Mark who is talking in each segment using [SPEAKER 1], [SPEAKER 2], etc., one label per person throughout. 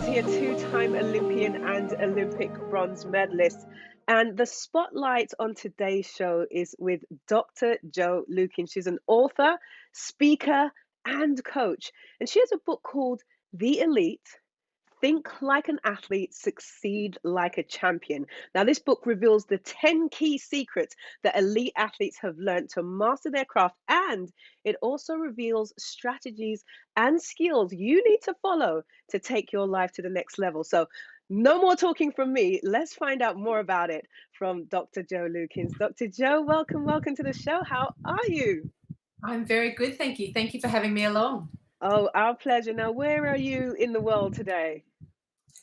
[SPEAKER 1] here, two-time Olympian and Olympic bronze medalist. And the spotlight on today's show is with Dr. Jo Lukins. She's an author, speaker, and coach. And she has a book called The Elite: Think Like an Athlete, Succeed Like a Champion. Now, this book reveals the 10 key secrets that elite athletes have learned to master their craft, and it also reveals strategies and skills you need to follow to take your life to the next level. So, no more talking from me. Let's find out more about it from Dr. Jo Lukins. Dr. Jo, welcome to the show. How are you?
[SPEAKER 2] I'm very good, thank you. Thank you for having me along.
[SPEAKER 1] Oh, our pleasure. Now, where are you in the world today?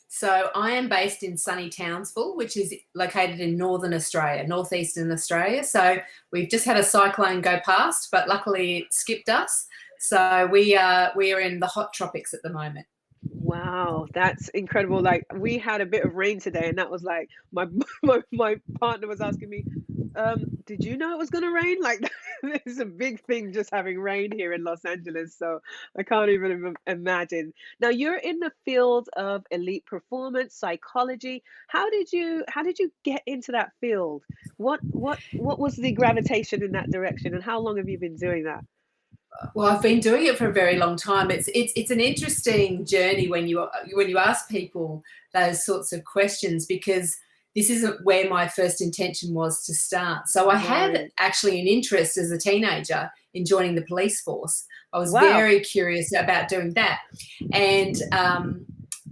[SPEAKER 2] So I am based in sunny Townsville, which is located in northern Australia, northeastern Australia. So we've just had a cyclone go past, but luckily it skipped us. So we are in the hot tropics at the moment.
[SPEAKER 1] Wow, that's incredible. Like we had a bit of rain today, and that was like my my partner was asking me, did you know it was gonna rain? Like it's a big thing just having rain here in Los Angeles, so I can't even imagine. Now you're in the field of elite performance psychology. How did you get into that field? What was the gravitation in that direction, and how long have you been doing that?
[SPEAKER 2] Well, I've been doing it for a very long time. It's an interesting journey when you ask people those sorts of questions, because this isn't where my first intention was to start. So I had
[SPEAKER 1] Right.
[SPEAKER 2] actually an interest as a teenager in joining the police force. I was
[SPEAKER 1] Wow.
[SPEAKER 2] very curious about doing that, and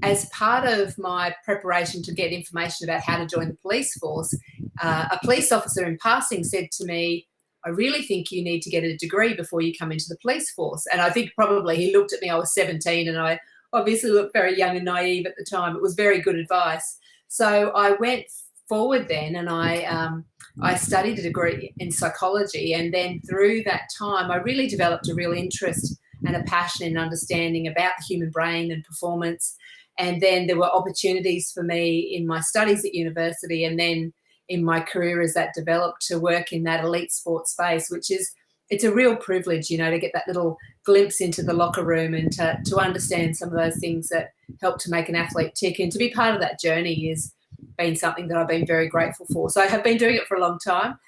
[SPEAKER 2] as part of my preparation to get information about how to join the police force, a police officer in passing said to me, I really think you need to get a degree before you come into the police force. And I think probably he looked at me, I was 17, and I obviously looked very young and naive at the time. It was very good advice. So I went forward then, and I studied a degree in psychology. And then through that time, I really developed a real interest and a passion in understanding about the human brain and performance. And then there were opportunities for me in my studies at university, and then in my career as that developed, to work in that elite sports space, which is, it's a real privilege, to get that little glimpse into the locker room and to understand some of those things that help to make an athlete tick. And to be part of that journey has been something that I've been very grateful for. So I have been doing it for a long time,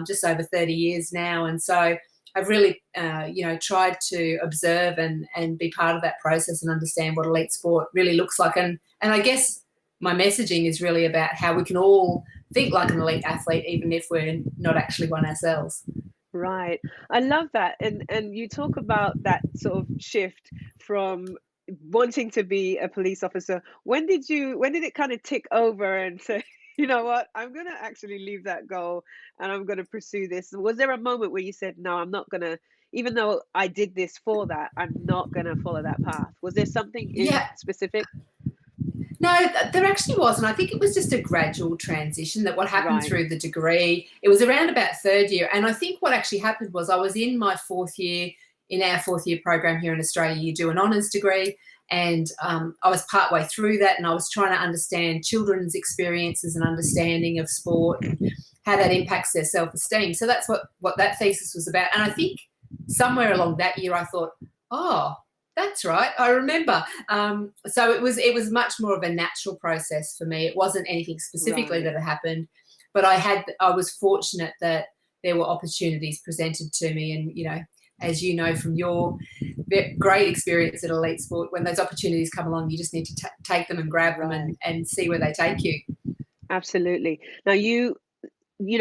[SPEAKER 2] just over 30 years now. And so I've really, tried to observe and be part of that process and understand what elite sport really looks like. And I guess my messaging is really about how we can all think like an elite athlete, even if we're not actually one ourselves.
[SPEAKER 1] Right. I love that. And you talk about that sort of shift from wanting to be a police officer. When did it kind of tick over and say, you know what, I'm gonna actually leave that goal and I'm gonna pursue this? Was there a moment where you said, no, I'm not gonna, even though I did this for that, I'm not gonna follow that path? Was there something in
[SPEAKER 2] Yeah,
[SPEAKER 1] specific?
[SPEAKER 2] no, there actually wasn't. I think it was just a gradual transition, that what happened
[SPEAKER 1] Right.
[SPEAKER 2] through the degree, it was around about third year. And I think what actually happened was I was in my fourth year, in our fourth year program here in Australia, you do an honours degree. And I was partway through that, and I was trying to understand children's experiences and understanding of sport and how that impacts their self-esteem. So that's what that thesis was about. And I think somewhere along that year I thought, oh, that's right, I remember. So it was much more of a natural process for me. It wasn't anything specifically
[SPEAKER 1] Right.
[SPEAKER 2] that had happened, but I was fortunate that there were opportunities presented to me. And as you know from your great experience at elite sport, when those opportunities come along, you just need to take them and grab them
[SPEAKER 1] Right.
[SPEAKER 2] and see where they take you.
[SPEAKER 1] Absolutely. Now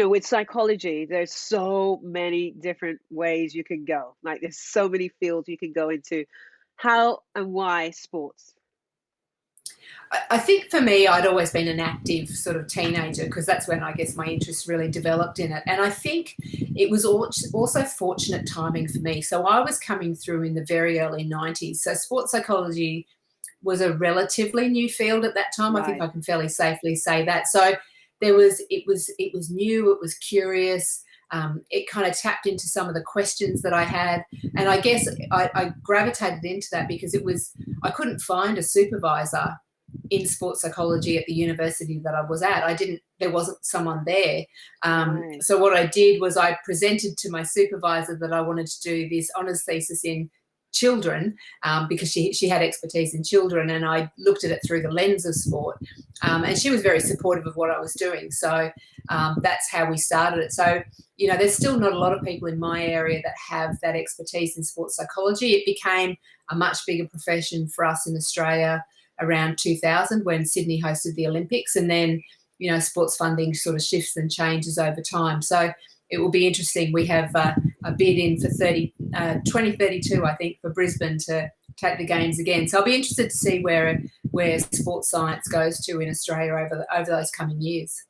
[SPEAKER 1] with psychology, there's so many different ways you can go. Like there's so many fields you can go into. How and why sports?
[SPEAKER 2] I think for me, I'd always been an active sort of teenager, because that's when I guess my interest really developed in it. And I think it was also fortunate timing for me. So I was coming through in the very early 90s. So sports psychology was a relatively new field at that time. I think
[SPEAKER 1] Right.
[SPEAKER 2] I can fairly safely say that. So it was new, it was curious. It kind of tapped into some of the questions that I had, and I guess I gravitated into that because I couldn't find a supervisor in sports psychology at the university that I was at. There wasn't someone there.
[SPEAKER 1] Right.
[SPEAKER 2] So what I did was I presented to my supervisor that I wanted to do this honours thesis in children, because she had expertise in children, and I looked at it through the lens of sport. And she was very supportive of what I was doing. So that's how we started it. So, there's still not a lot of people in my area that have that expertise in sports psychology. It became a much bigger profession for us in Australia around 2000 when Sydney hosted the Olympics, and then sports funding sort of shifts and changes over time. So it will be interesting. We have a bid in for 2032, I think, for Brisbane to take the games again. So I'll be interested to see where sports science goes to in Australia over those coming years.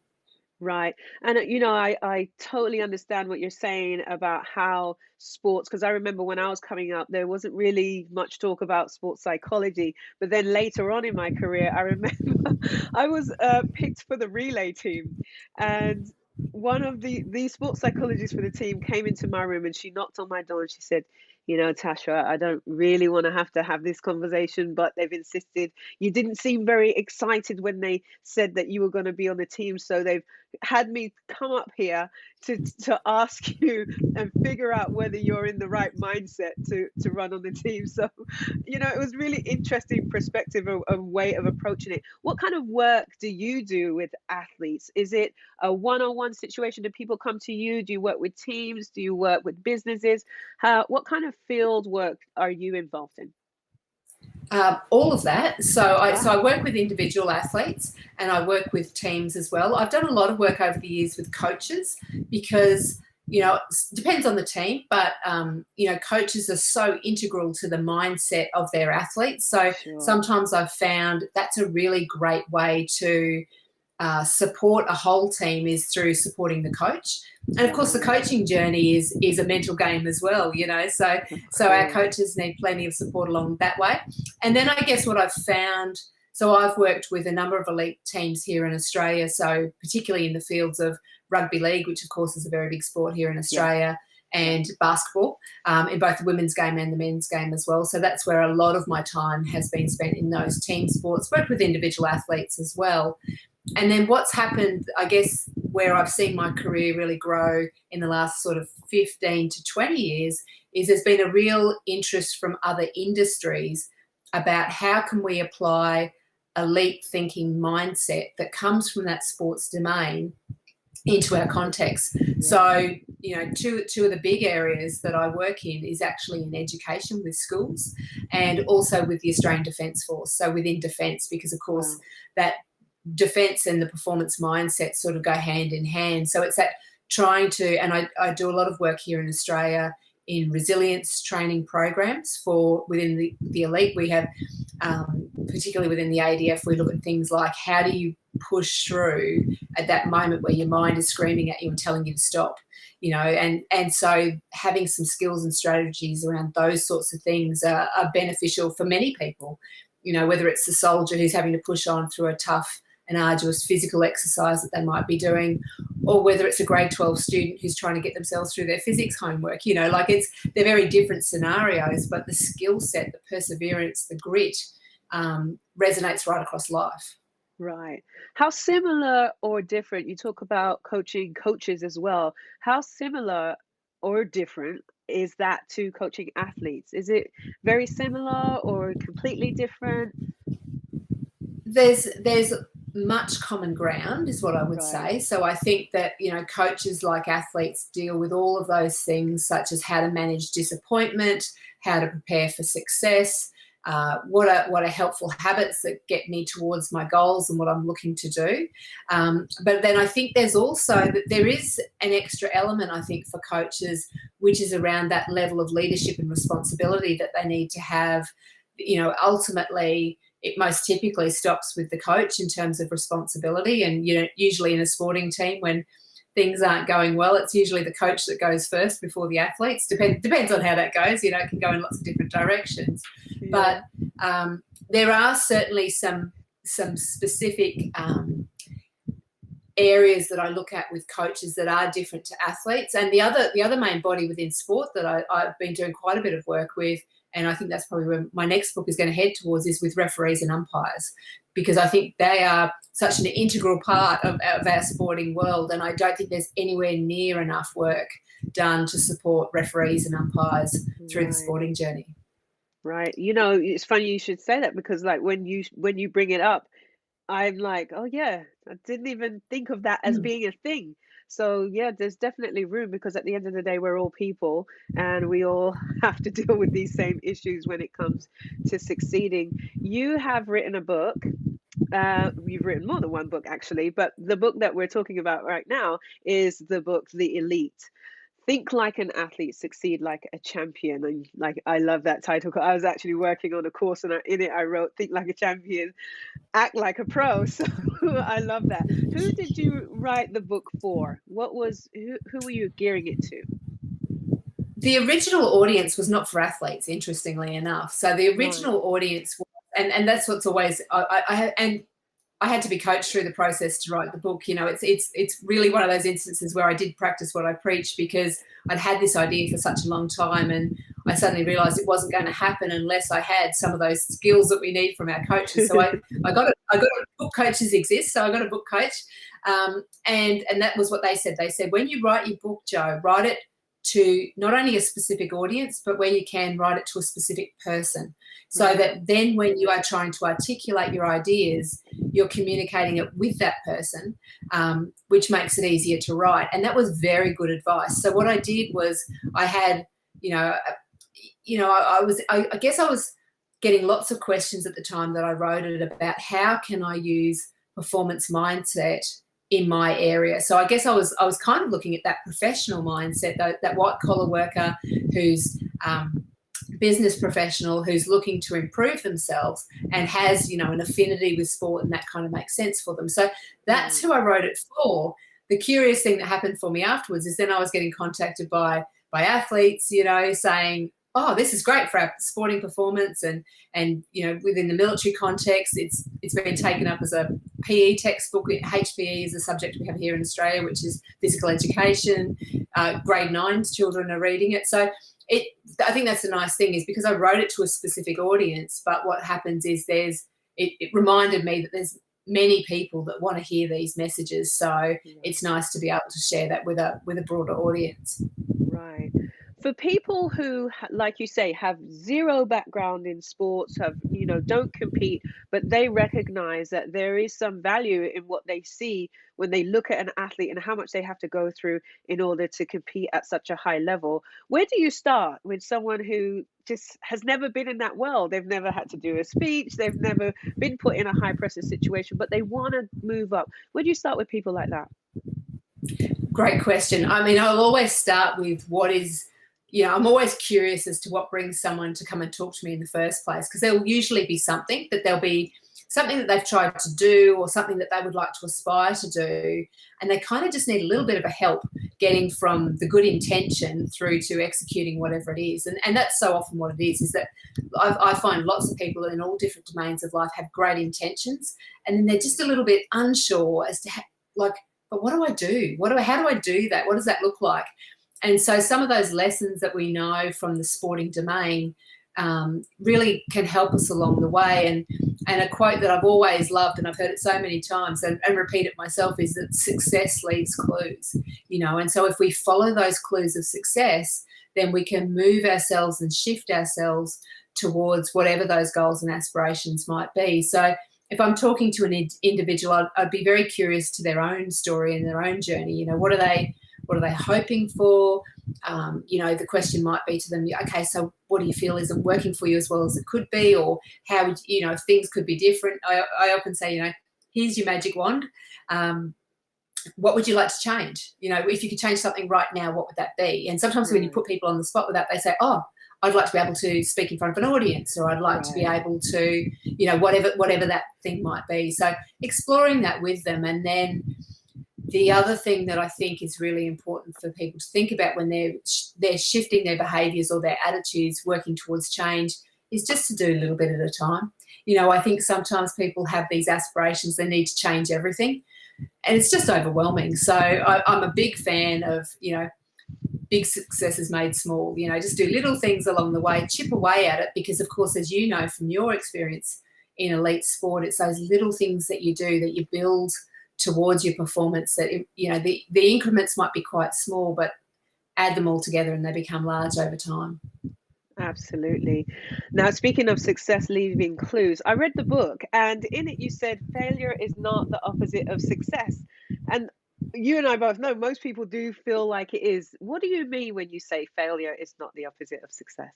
[SPEAKER 1] Right. And, I totally understand what you're saying about how sports, because I remember when I was coming up, there wasn't really much talk about sports psychology. But then later on in my career, I remember I was picked for the relay team. And one of the sports psychologists for the team came into my room and she knocked on my door and she said, Tasha, I don't really want to have this conversation, but they've insisted. You didn't seem very excited when they said that you were going to be on the team. So they've had me come up here to ask you and figure out whether you're in the right mindset to run on the team. So, it was really interesting perspective, a way of approaching it. What kind of work do you do with athletes? Is it a one-on-one situation? Do people come to you? Do you work with teams? Do you work with businesses? What kind of field work are you involved in?
[SPEAKER 2] All of that. So
[SPEAKER 1] Wow.
[SPEAKER 2] I work with individual athletes and I work with teams as well. I've done a lot of work over the years with coaches because, it depends on the team, but, coaches are so integral to the mindset of their athletes. So
[SPEAKER 1] Sure.
[SPEAKER 2] sometimes I've found that's a really great way to support a whole team is through supporting the coach. And of course, the coaching journey is a mental game as well, so our coaches need plenty of support along that way. And then I guess what I've found, so I've worked with a number of elite teams here in Australia, so particularly in the fields of rugby league, which of course is a very big sport here in Australia, and basketball, in both the women's game and the men's game as well. So that's where a lot of my time has been spent in those team sports, worked with individual athletes as well. And then what's happened, I guess, where I've seen my career really grow in the last sort of 15 to 20 years is there's been a real interest from other industries about how can we apply elite thinking mindset that comes from that sports domain into our context. So, two of the big areas that I work in is actually in education with schools and also with the Australian Defence Force. So within defence, because of course that defence and the performance mindset sort of go hand in hand. So it's that trying to, and I do a lot of work here in Australia in resilience training programs for within the elite. We have, particularly within the ADF, we look at things like how do you push through at that moment where your mind is screaming at you and telling you to stop, and so having some skills and strategies around those sorts of things are beneficial for many people, whether it's the soldier who's having to push on through a tough and arduous physical exercise that they might be doing, or whether it's a grade 12 student who's trying to get themselves through their physics homework. They're very different scenarios, but the skill set, the perseverance, the grit resonates right across life.
[SPEAKER 1] Right. How similar or different, you talk about coaching coaches as well. How similar or different is that to coaching athletes? Is it very similar or completely different?
[SPEAKER 2] There's much common ground is what I would say.
[SPEAKER 1] Right.
[SPEAKER 2] So I think that, coaches like athletes deal with all of those things, such as how to manage disappointment, how to prepare for success, what are helpful habits that get me towards my goals and what I'm looking to do. But then I think there's also that there is an extra element, I think, for coaches, which is around that level of leadership and responsibility that they need to have. Ultimately, it most typically stops with the coach in terms of responsibility. And, usually in a sporting team, when things aren't going well, it's usually the coach that goes first before the athletes. Depends on how that goes. It can go in lots of different directions.
[SPEAKER 1] Yeah.
[SPEAKER 2] But there are certainly some specific areas that I look at with coaches that are different to athletes. And the other main body within sport that I've been doing quite a bit of work with, and I think that's probably where my next book is going to head towards, is with referees and umpires, because I think they are such an integral part of our sporting world, and I don't think there's anywhere near enough work done to support referees and umpires through the sporting journey.
[SPEAKER 1] Right. You know, it's funny you should say that because like when you bring it up, I'm like, oh yeah, I didn't even think of that as
[SPEAKER 2] Mm.
[SPEAKER 1] being a thing. So yeah, there's definitely room because at the end of the day, we're all people and we all have to deal with these same issues when it comes to succeeding. You have written a book. You've written more than one book actually, but the book that we're talking about right now is the book The Elite. Think like an athlete, succeed like a champion. And like I love that title. 'Cause I was actually working on a course and in it I wrote think like a champion, act like a pro. So I love that. Who did you write the book for? Who were you gearing it to?
[SPEAKER 2] The original audience was not for athletes, interestingly enough. So the
[SPEAKER 1] Right.
[SPEAKER 2] original audience was, and that's what's always and I had to be coached through the process to write the book. You know, it's really one of those instances where I did practice what I preach because I'd had this idea for such a long time, and I suddenly realised it wasn't going to happen unless I had some of those skills that we need from our coaches. So I got a book coaches exist, so I got a book coach, and that was what they said. They said when you write your book, Jo, write it to not only a specific audience, but where you can write it to a specific person. So
[SPEAKER 1] Right.
[SPEAKER 2] that then when you are trying to articulate your ideas, you're communicating it with that person, which makes it easier to write. And that was very good advice. So what I did was I had, I guess I was getting lots of questions at the time that I wrote it about how can I use performance mindset in my area. So I guess I was kind of looking at that professional mindset, that white collar worker who's business professional who's looking to improve themselves and has, an affinity with sport, and that kind of makes sense for them. So that's
[SPEAKER 1] Right.
[SPEAKER 2] who I wrote it for. The curious thing that happened for me afterwards is then I was getting contacted by athletes, saying, oh, this is great for our sporting performance, and within the military context, it's been taken up as a PE textbook. HPE is a subject we have here in Australia, which is physical education. Grade 9's children are reading it. So I think that's the nice thing, is because I wrote it to a specific audience, but what happens is it reminded me that there's many people that want to hear these messages. So it's
[SPEAKER 1] Right.
[SPEAKER 2] nice to be able to share that with a broader audience.
[SPEAKER 1] Right. For people who, like you say, have zero background in sports, don't compete, but they recognize that there is some value in what they see when they look at an athlete and how much they have to go through in order to compete at such a high level. Where do you start with someone who just has never been in that world? They've never had to do a speech, they've never been put in a high pressure situation, but they want to move up. Where do you start with people like that?
[SPEAKER 2] Great question. I mean, I'll always start with I'm always curious as to what brings someone to come and talk to me in the first place, because there'll usually be something that they've tried to do or something that they would like to aspire to do. And they kind of just need a little bit of a help getting from the good intention through to executing whatever it is. And that's so often what it is that I find lots of people in all different domains of life have great intentions, and then they're just a little bit unsure as to but what do I do? How do I do that? What does that look like? And so some of those lessons that we know from the sporting domain really can help us along the way. And a quote that I've always loved, and I've heard it so many times and repeat it myself, is that success leaves clues, and so if we follow those clues of success, then we can move ourselves and shift ourselves towards whatever those goals and aspirations might be. So if I'm talking to an individual, I'd be very curious to their own story and their own journey. What are they hoping for? The question might be to them, okay, so what do you feel isn't working for you as well as it could be? Or how would, if things could be different? I often say, here's your magic wand. What would you like to change? If you could change something right now, what would that be? And sometimes when you
[SPEAKER 1] Right.
[SPEAKER 2] put people on the spot with that, they say, oh, I'd like to be able to speak in front of an audience, or I'd like to be
[SPEAKER 1] Right.
[SPEAKER 2] able to, whatever that thing might be. So exploring that with them. And then the other thing that I think is really important for people to think about when they're shifting their behaviours or their attitudes, working towards change, is just to do a little bit at a time. I think sometimes people have these aspirations, they need to change everything, and it's just overwhelming. So I'm a big fan of, big successes made small. Just do little things along the way, chip away at it, because of course, as you know from your experience in elite sport, it's those little things that you do that you build towards your performance, that the increments might be quite small, but add them all together and they become large over time.
[SPEAKER 1] Absolutely. Now, speaking of success leaving clues, I read the book and in it you said failure is not the opposite of success. And you and I both know most people do feel like it is. What do you mean when you say failure is not the opposite of success?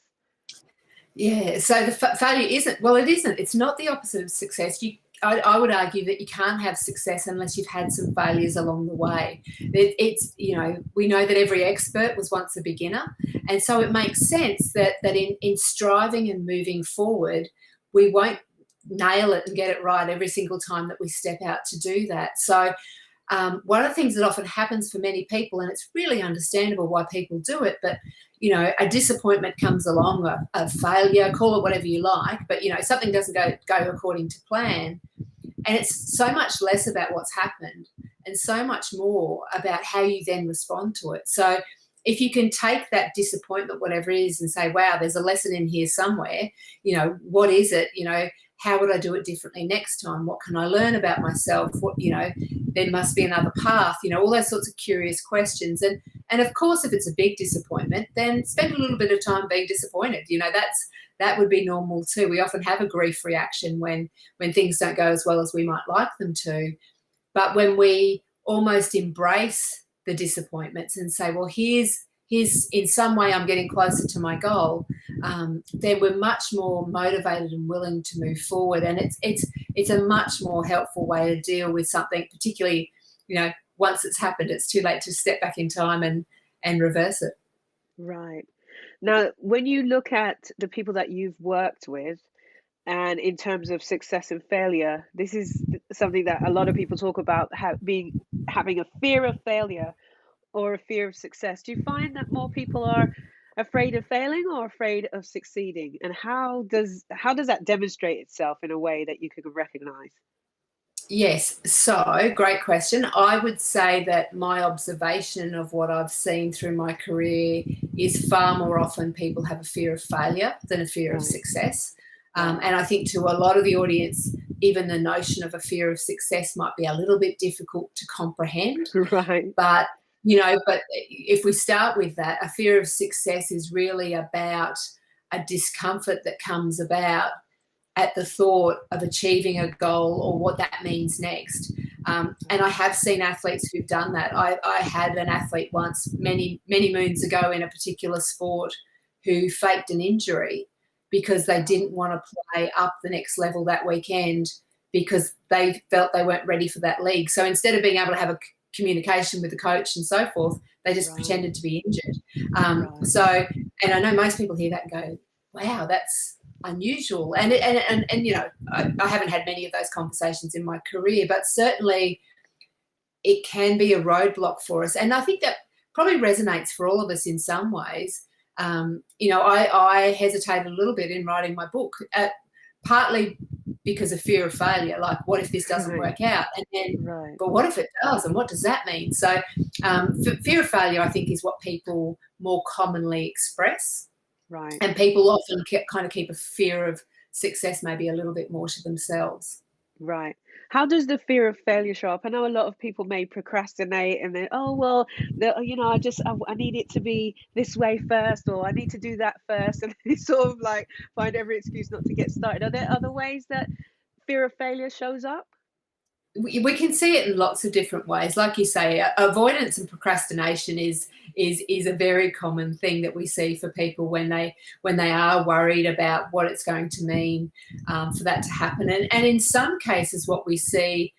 [SPEAKER 2] Yeah, so the failure isn't, well, it isn't. It's not the opposite of success. I would argue that you can't have success unless you've had some failures along the way. We know that every expert was once a beginner. And so it makes sense that in striving and moving forward, we won't nail it and get it right every single time that we step out to do that. So one of the things that often happens for many people, and it's really understandable why people do it, but a disappointment comes along, a failure, call it whatever you like, but something doesn't go according to plan, and it's so much less about what's happened and so much more about how you then respond to it. So if you can take that disappointment, whatever it is, and say, wow, there's a lesson in here somewhere, what is it? How would I do it differently next time? What can I learn about myself? There must be another path, all those sorts of curious questions. And of course, if it's a big disappointment, then spend a little bit of time being disappointed. That would be normal too. We often have a grief reaction when things don't go as well as we might like them to. But when we almost embrace the disappointments and say, well, here's in some way I'm getting closer to my goal, then we're much more motivated and willing to move forward. And it's a much more helpful way to deal with something, particularly, once it's happened, it's too late to step back in time and reverse it.
[SPEAKER 1] Right. Now, when you look at the people that you've worked with, and in terms of success and failure, this is something that a lot of people talk about, having a fear of failure or a fear of success. Do you find that more people are afraid of failing or afraid of succeeding? And how does that demonstrate itself in a way that you can recognize?
[SPEAKER 2] Yes, so great question. I would say that my observation of what I've seen through my career is far more often people have a fear of failure than a fear of
[SPEAKER 1] Right.
[SPEAKER 2] success. And I think to a lot of the audience, even the notion of a fear of success might be a little bit difficult to comprehend.
[SPEAKER 1] Right.
[SPEAKER 2] But if we start with that, a fear of success is really about a discomfort that comes about at the thought of achieving a goal or what that means next. And I have seen athletes who've done that. I had an athlete once, many, many moons ago, in a particular sport, who faked an injury because they didn't want to play up the next level that weekend because they felt they weren't ready for that league. So instead of being able to have a communication with the coach and so forth, they just
[SPEAKER 1] Right.
[SPEAKER 2] pretended to be injured.
[SPEAKER 1] Right.
[SPEAKER 2] And I know most people hear that and go, wow, that's unusual. And I haven't had many of those conversations in my career, but certainly it can be a roadblock for us. And I think that probably resonates for all of us in some ways. I hesitated a little bit in writing my book, partly because of fear of failure, like what if this doesn't
[SPEAKER 1] Right.
[SPEAKER 2] work out? And then,
[SPEAKER 1] Right.
[SPEAKER 2] but what if it does? And what does that mean? So fear of failure, I think, is what people more commonly express.
[SPEAKER 1] Right.
[SPEAKER 2] And people often kind of keep a fear of success maybe a little bit more to themselves.
[SPEAKER 1] Right. How does the fear of failure show up? I know a lot of people may procrastinate and then, oh, well, I need it to be this way first, or I need to do that first. And they sort of like find every excuse not to get started. Are there other ways that fear of failure shows up?
[SPEAKER 2] We can see it in lots of different ways. Like you say, avoidance and procrastination is a very common thing that we see for people when they are worried about what it's going to mean for that to happen. And in some cases, what we see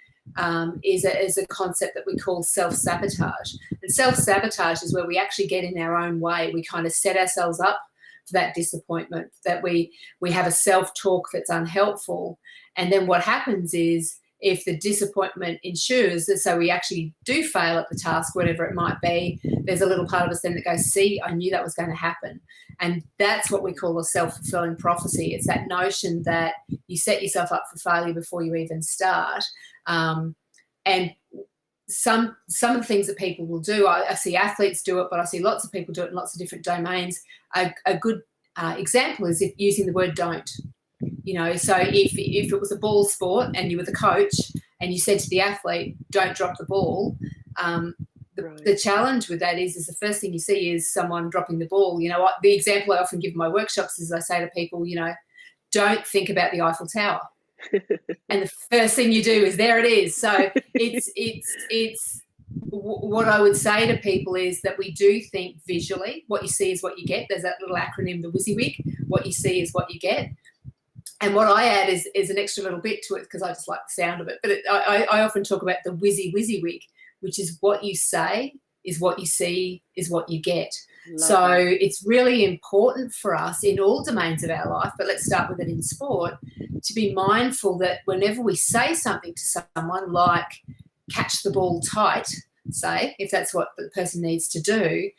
[SPEAKER 2] is a concept that we call self-sabotage. And self-sabotage is where we actually get in our own way. We kind of set ourselves up for that disappointment, that we have a self-talk that's unhelpful. And then what happens is, if the disappointment ensures, so we actually do fail at the task, whatever it might be, there's a little part of us then that goes, see, I knew that was going to happen. And that's what we call a self-fulfilling prophecy. It's that notion that you set yourself up for failure before you even start. And some of the things that people will do, I see athletes do it, but I see lots of people do it in lots of different domains. A good example is using the word don't. So if it was a ball sport and you were the coach and you said to the athlete, don't drop the ball, The challenge with that is the first thing you see is someone dropping the ball. The example I often give in my workshops is I say to people, don't think about the Eiffel Tower. And the first thing you do is there it is. So it's what I would say to people is that we do think visually. What you see is what you get. There's that little acronym, the WYSIWYG. What you see is what you get. And what I add is an extra little bit to it because I just like the sound of it. But I often talk about the WYSIWYG, which is what you say is what you see is what you get. So it's really important for us in all domains of our life, but let's start with it in sport, to be mindful that whenever we say something to someone like catch the ball tight, say, if that's what the person needs to do,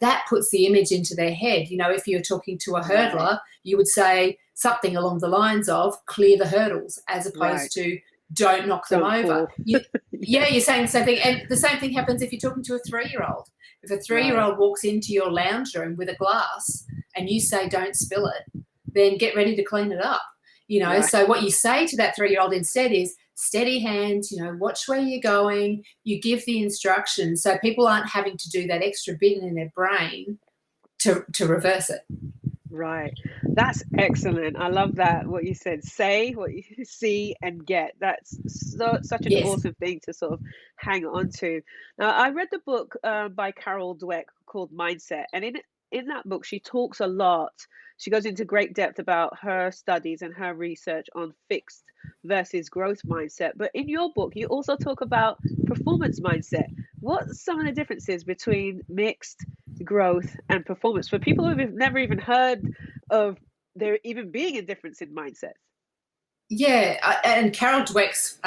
[SPEAKER 2] that puts the image into their head. If you're talking to a hurdler, you would say something along the lines of clear the hurdles as opposed to don't knock them over. You're saying the same thing. And the same thing happens if you're talking to a 3-year-old. If a 3-year-old walks into your lounge room with a glass and you say don't spill it, then get ready to clean it up. So what you say to that 3-year-old instead is steady hands, watch where you're going. You give the instructions so people aren't having to do that extra bit in their brain to reverse it.
[SPEAKER 1] Right. That's excellent. I love that, what you said. Say what you see and get. That's such an awesome thing to sort of hang on to. Now, I read the book by Carol Dweck called Mindset. And in that book, she talks a lot. She goes into great depth about her studies and her research on fixed versus growth mindset. But in your book, you also talk about performance mindset. What's some of the differences between mixed growth and performance for people who've never even heard of there even being a difference in mindsets?
[SPEAKER 2] Yeah, and Carol Dweck's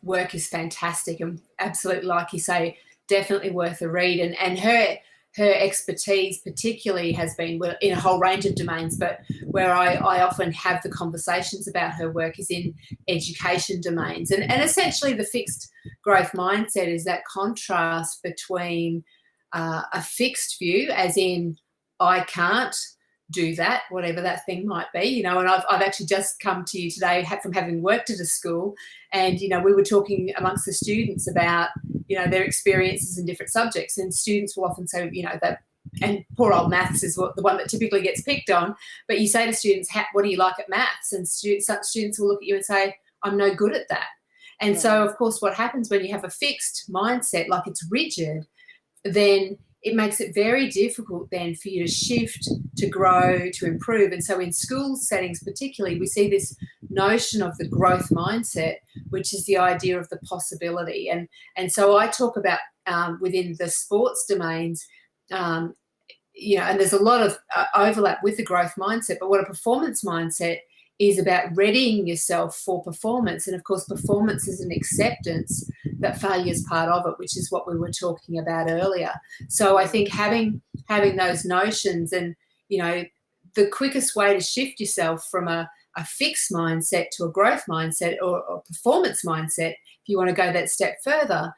[SPEAKER 2] work is fantastic and absolutely, like you say, definitely worth a read. And her expertise particularly has been in a whole range of domains, but where I often have the conversations about her work is in education domains. And essentially the fixed growth mindset is that contrast between a fixed view, as in I can't do that, whatever that thing might be, and I've actually just come to you today from having worked at a school, and we were talking amongst the students about their experiences in different subjects, and students will often say that, and poor old maths is the one that typically gets picked on, but you say to students, what do you like at maths? And some students will look at you and say, I'm no good at that. And so of course what happens when you have a fixed mindset, like it's rigid, then it makes it very difficult then for you to shift, to grow, to improve. And so in school settings particularly, we see this notion of the growth mindset, which is the idea of the possibility. And so I talk about within the sports domains, and there's a lot of overlap with the growth mindset, but what a performance mindset is about readying yourself for performance. And of course, performance is an acceptance that failure is part of it, which is what we were talking about earlier. So I think having those notions and, the quickest way to shift yourself from a fixed mindset to a growth mindset or a performance mindset, if you want to go that step further,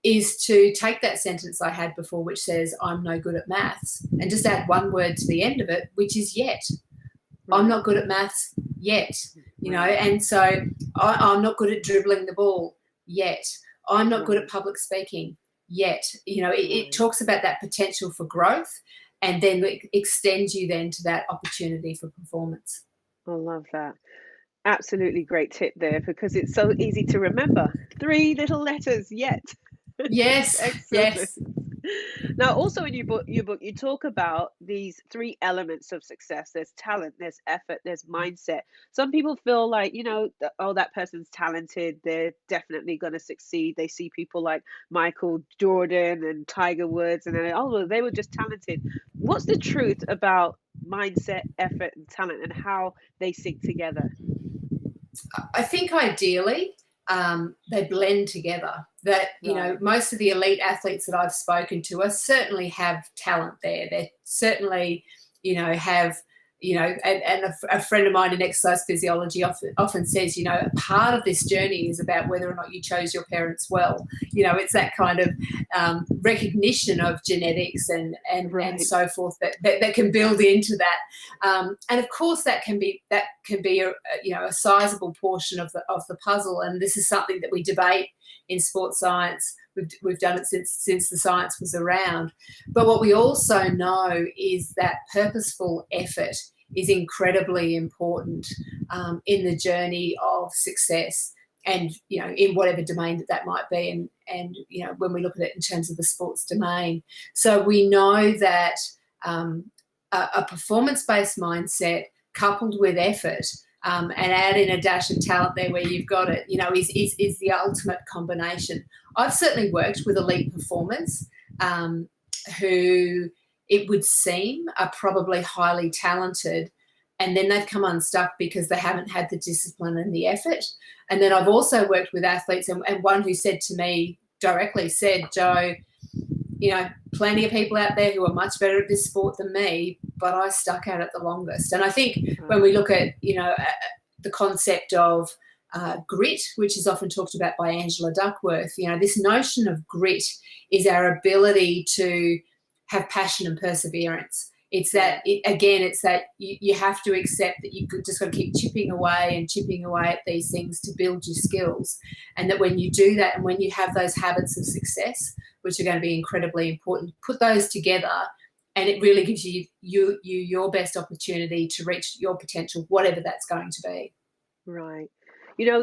[SPEAKER 2] is to take that sentence I had before, which says, I'm no good at maths, and just add one word to the end of it, which is yet. I'm not good at maths yet, and so I'm not good at dribbling the ball yet. I'm not good at public speaking yet. It talks about that potential for growth, and then it extends you then to that opportunity for performance.
[SPEAKER 1] I love that. Absolutely great tip there, because it's so easy to remember. 3 little letters, yet.
[SPEAKER 2] Yes, yes.
[SPEAKER 1] Now, also in your book, you talk about these 3 elements of success. There's talent, there's effort, there's mindset. Some people feel like, that person's talented, they're definitely going to succeed. They see people like Michael Jordan and Tiger Woods, and they were just talented. What's the truth about mindset, effort, and talent, and how they sync together?
[SPEAKER 2] I think ideally they blend together. That, most of the elite athletes that I've spoken to certainly have talent there. They certainly, have, and a friend of mine in exercise physiology often says, part of this journey is about whether or not you chose your parents well. It's that kind of recognition of genetics and so forth that can build into that. And of course that can be a sizable portion of the puzzle. And this is something that we debate in sports science. We've done it since the science was around. But what we also know is that purposeful effort is incredibly important in the journey of success, and in whatever domain that might be, and when we look at it in terms of the sports domain. So we know that a performance-based mindset coupled with effort, and add in a dash of talent there where you've got it, is the ultimate combination. I've certainly worked with elite performers who it would seem are probably highly talented, and then they've come unstuck because they haven't had the discipline and the effort. And then I've also worked with athletes, and one who said to me directly, said, Jo, plenty of people out there who are much better at this sport than me, but I stuck at it the longest. And I think when we look at, the concept of grit, which is often talked about by Angela Duckworth, this notion of grit is our ability to have passion and perseverance. It's that, it's that you have to accept that you just got to keep chipping away at these things to build your skills. And that when you do that, and when you have those habits of success, which are going to be incredibly important, put those together, and it really gives you your best opportunity to reach your potential, whatever that's going to be.
[SPEAKER 1] Right.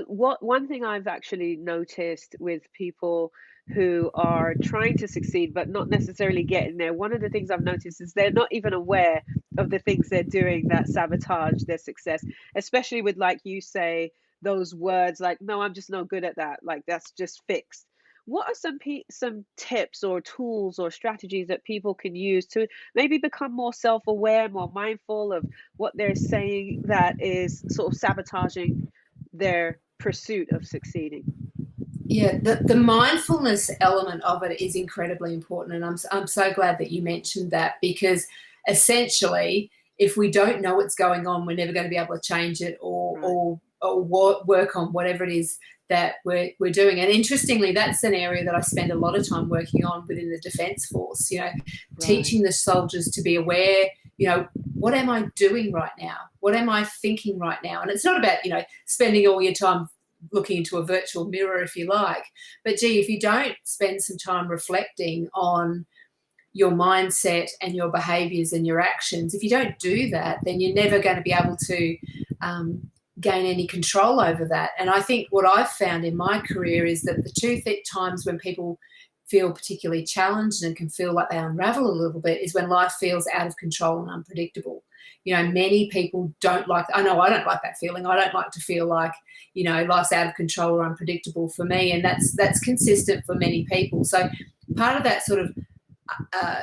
[SPEAKER 1] One thing I've actually noticed with people who are trying to succeed but not necessarily getting there, one of the things I've noticed is they're not even aware of the things they're doing that sabotage their success, especially with, like you say, those words like, no, I'm just no good at that. Like, that's just fixed. What are some tips or tools or strategies that people can use to maybe become more self-aware, more mindful of what they're saying that is sort of sabotaging their pursuit of succeeding?
[SPEAKER 2] Yeah, the mindfulness element of it is incredibly important, and I'm so glad that you mentioned that, because essentially, if we don't know what's going on, we're never going to be able to change it or work on whatever it is that we're doing. And interestingly, that's an area that I spend a lot of time working on within the Defence Force. Teaching the soldiers to be aware. What am I doing right now? What am I thinking right now? And it's not about spending all your time looking into a virtual mirror, if you like, but gee, if you don't spend some time reflecting on your mindset and your behaviours and your actions, if you don't do that, then you're never going to be able to gain any control over that. And I think what I've found in my career is that the two times when people feel particularly challenged and can feel like they unravel a little bit is when life feels out of control and unpredictable. Many people don't like, I know I don't like that feeling. I don't like to feel like, life's out of control or unpredictable for me. And that's consistent for many people. So part of that sort of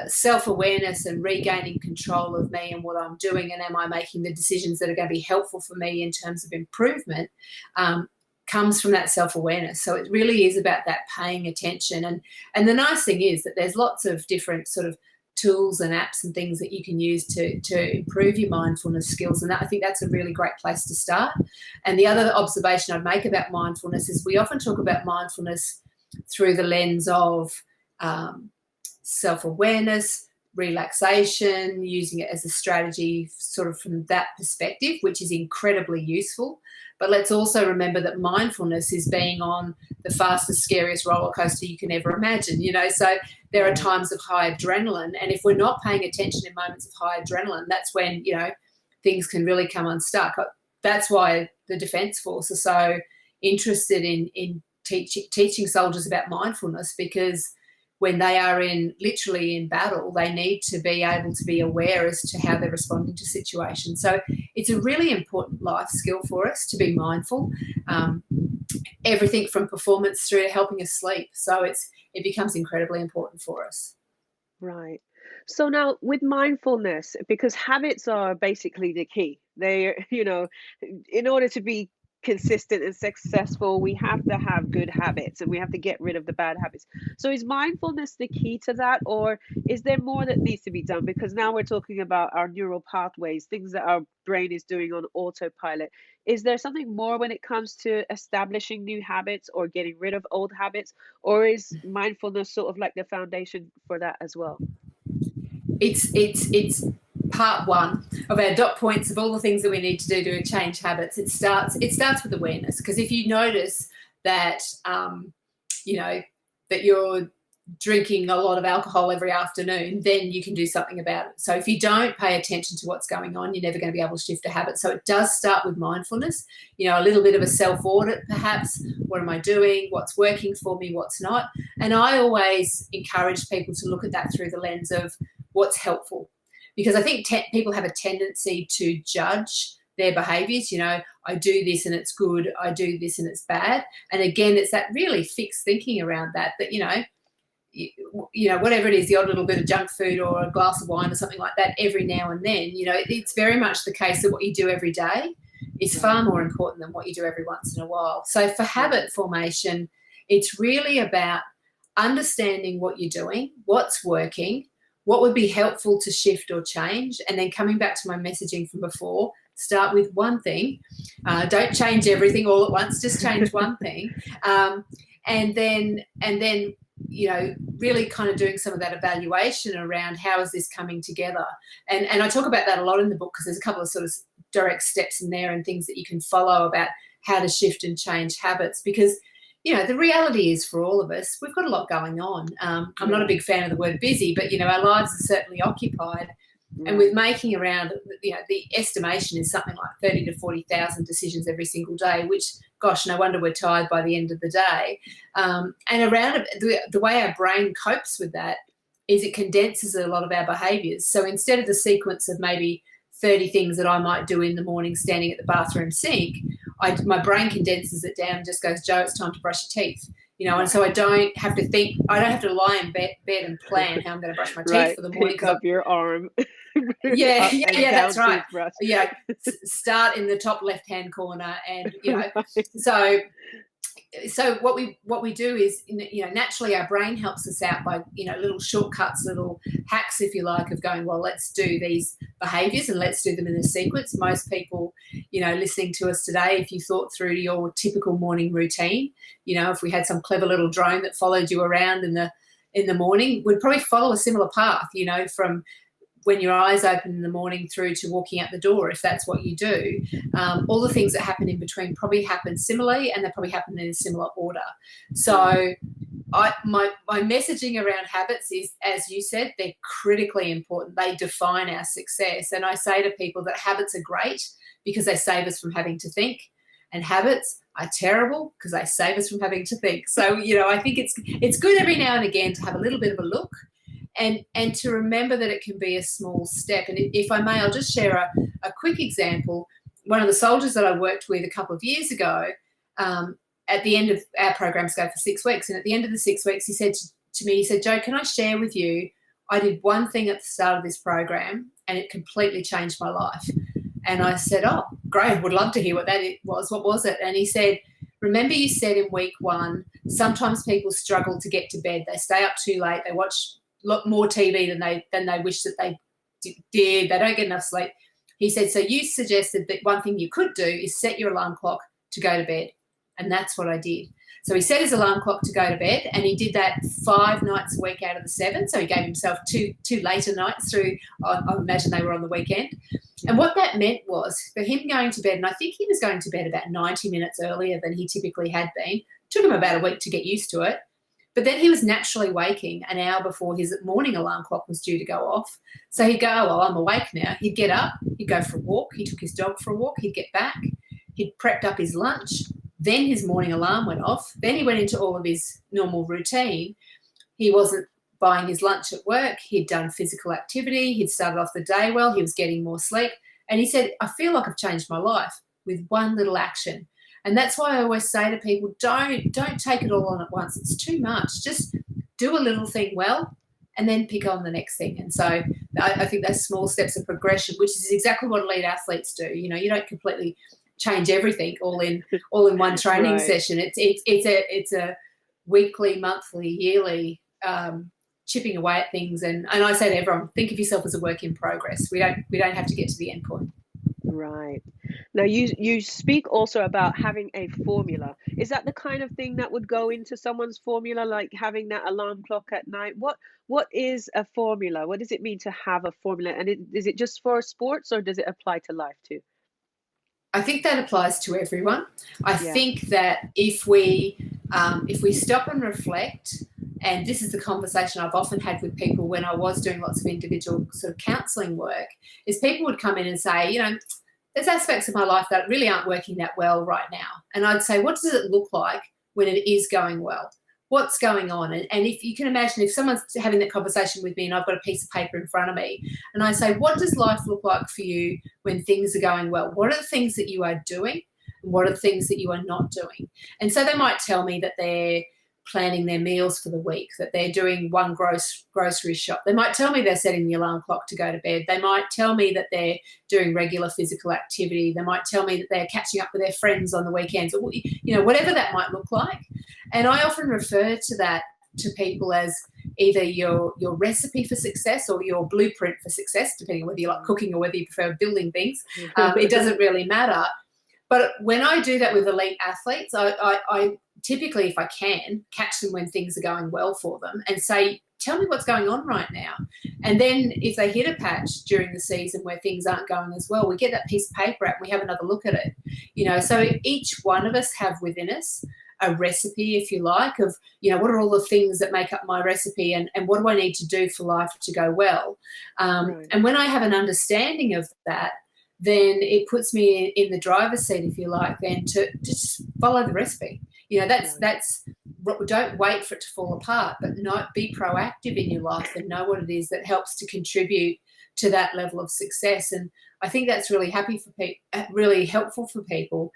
[SPEAKER 2] self-awareness and regaining control of me and what I'm doing, and am I making the decisions that are going to be helpful for me in terms of improvement, comes from that self-awareness. So it really is about that paying attention. And the nice thing is that there's lots of different sort of tools and apps and things that you can use to improve your mindfulness skills. And I think that's a really great place to start. And the other observation I'd make about mindfulness is we often talk about mindfulness through the lens of self-awareness, relaxation, using it as a strategy sort of from that perspective, which is incredibly useful. But let's also remember that mindfulness is being on the fastest, scariest roller coaster you can ever imagine, So there are times of high adrenaline, and if we're not paying attention in moments of high adrenaline, that's when, things can really come unstuck. That's why the Defence Force are so interested in teaching soldiers about mindfulness, because when they are literally in battle, they need to be able to be aware as to how they're responding to situations. So it's a really important life skill for us to be mindful. Everything from performance through to helping us sleep. So it becomes incredibly important for us.
[SPEAKER 1] Right. So now with mindfulness, because habits are basically the key. They're, in order to be consistent and successful, we have to have good habits and we have to get rid of the bad habits. So is mindfulness the key to that, or is there more that needs to be done? Because now we're talking about our neural pathways, things that our brain is doing on autopilot. Is there something more when it comes to establishing new habits or getting rid of old habits, or is mindfulness sort of like the foundation for that as well?
[SPEAKER 2] It's part one of our dot points of all the things that we need to do to change habits. It starts with awareness, because if you notice that that you're drinking a lot of alcohol every afternoon, then you can do something about it. So if you don't pay attention to what's going on, you're never going to be able to shift a habit. So it does start with mindfulness, a little bit of a self-audit perhaps. What am I doing? What's working for me? What's not? And I always encourage people to look at that through the lens of what's helpful, because I think people have a tendency to judge their behaviours. I do this and it's good, I do this and it's bad. And again, it's that really fixed thinking around that whatever it is, the odd little bit of junk food or a glass of wine or something like that every now and then, it's very much the case that what you do every day is far more important than what you do every once in a while. So for habit formation, it's really about understanding what you're doing, what's working, what would be helpful to shift or change, and then coming back to my messaging from before, start with one thing. Don't change everything all at once, just change one thing. And then really kind of doing some of that evaluation around how is this coming together. And I talk about that a lot in the book, because there's a couple of sort of direct steps in there and things that you can follow about how to shift and change habits, because the reality is, for all of us, we've got a lot going on. I'm not a big fan of the word busy, but our lives are certainly occupied. And with making around, the estimation is something like 30 to 40,000 decisions every single day, which, gosh, no wonder we're tired by the end of the day. And around the way our brain copes with that is it condenses a lot of our behaviours. So instead of the sequence of maybe 30 things that I might do in the morning standing at the bathroom sink, my brain condenses it down and just goes, Jo, it's time to brush your teeth. And so I don't have to think, I don't have to lie in bed and plan how I'm going to brush my teeth for the morning.
[SPEAKER 1] Pick up your arm.
[SPEAKER 2] Yeah, that's right. Start in the top left-hand corner, and so what we do is, naturally our brain helps us out by, little shortcuts, little hacks, if you like, of going, well, let's do these behaviours and let's do them in a sequence. Most people, listening to us today, if you thought through your typical morning routine, if we had some clever little drone that followed you around in the morning, would probably follow a similar path, from when your eyes open in the morning through to walking out the door, if that's what you do. All the things that happen in between probably happen similarly, and they probably happen in a similar order. So my messaging around habits is, as you said, they're critically important. They define our success. And I say to people that habits are great because they save us from having to think, and habits are terrible because they save us from having to think. So, I think it's good every now and again to have a little bit of a look, and to remember that it can be a small step. And if I may, I'll just share a quick example. One of the soldiers that I worked with a couple of years ago, at the end of our programs go for 6 weeks, and at the end of the 6 weeks, he said to me, Jo, can I share with you, I did one thing at the start of this program and it completely changed my life. And I said, oh, great, would love to hear what that was. What was it? And he said, remember you said in week 1, sometimes people struggle to get to bed. They stay up too late. They watch more TV than they wish that they did. They don't get enough sleep. He said, so you suggested that one thing you could do is set your alarm clock to go to bed. And that's what I did. So he set his alarm clock to go to bed, and he did that 5 nights a week out of the 7. So he gave himself two later nights through, I imagine they were on the weekend. And what that meant was, for him going to bed, and I think he was going to bed about 90 minutes earlier than he typically had been, took him about a week to get used to it. But then he was naturally waking an hour before his morning alarm clock was due to go off. So he'd go, oh, well, I'm awake now. He'd get up, he'd go for a walk. He took his dog for a walk. He'd get back. He'd prepped up his lunch. Then his morning alarm went off. Then he went into all of his normal routine. He wasn't buying his lunch at work. He'd done physical activity. He'd started off the day well. He was getting more sleep. And he said, I feel like I've changed my life with one little action. And that's why I always say to people, don't take it all on at once. It's too much. Just do a little thing well and then pick on the next thing. And so I think those small steps of progression, which is exactly what elite athletes do. You don't completely change everything all in one training session. It's a weekly, monthly, yearly chipping away at things. And I say to everyone, think of yourself as a work in progress. We don't have to get to the end point.
[SPEAKER 1] Right. Now, you speak also about having a formula. Is that the kind of thing that would go into someone's formula, like having that alarm clock at night? What is a formula? What does it mean to have a formula? And is it just for sports, or does it apply to life too?
[SPEAKER 2] I think that applies to everyone. I think that if we if we stop and reflect, and this is the conversation I've often had with people when I was doing lots of individual sort of counselling work, is people would come in and say, there's aspects of my life that really aren't working that well right now. And I'd say, what does it look like when it is going well? What's going on? And if you can imagine, if someone's having that conversation with me and I've got a piece of paper in front of me and I say, what does life look like for you when things are going well? What are the things that you are doing? And what are the things that you are not doing? And so they might tell me that they're planning their meals for the week, that they're doing one grocery shop. They might tell me they're setting the alarm clock to go to bed. They might tell me that they're doing regular physical activity. They might tell me that they're catching up with their friends on the weekends, or whatever that might look like. And I often refer to that to people as either your recipe for success or your blueprint for success, depending on whether you like cooking or whether you prefer building things. It doesn't really matter. But when I do that with elite athletes, I typically, if I can, catch them when things are going well for them and say, tell me what's going on right now. And then if they hit a patch during the season where things aren't going as well, we get that piece of paper out and we have another look at it. So each one of us have within us a recipe, if you like, of, what are all the things that make up my recipe and what do I need to do for life to go well? Right. And when I have an understanding of that, then it puts me in the driver's seat, if you like, then to just follow the recipe. That's don't wait for it to fall apart, but be proactive in your life and know what it is that helps to contribute to that level of success. And I think that's really really helpful for people.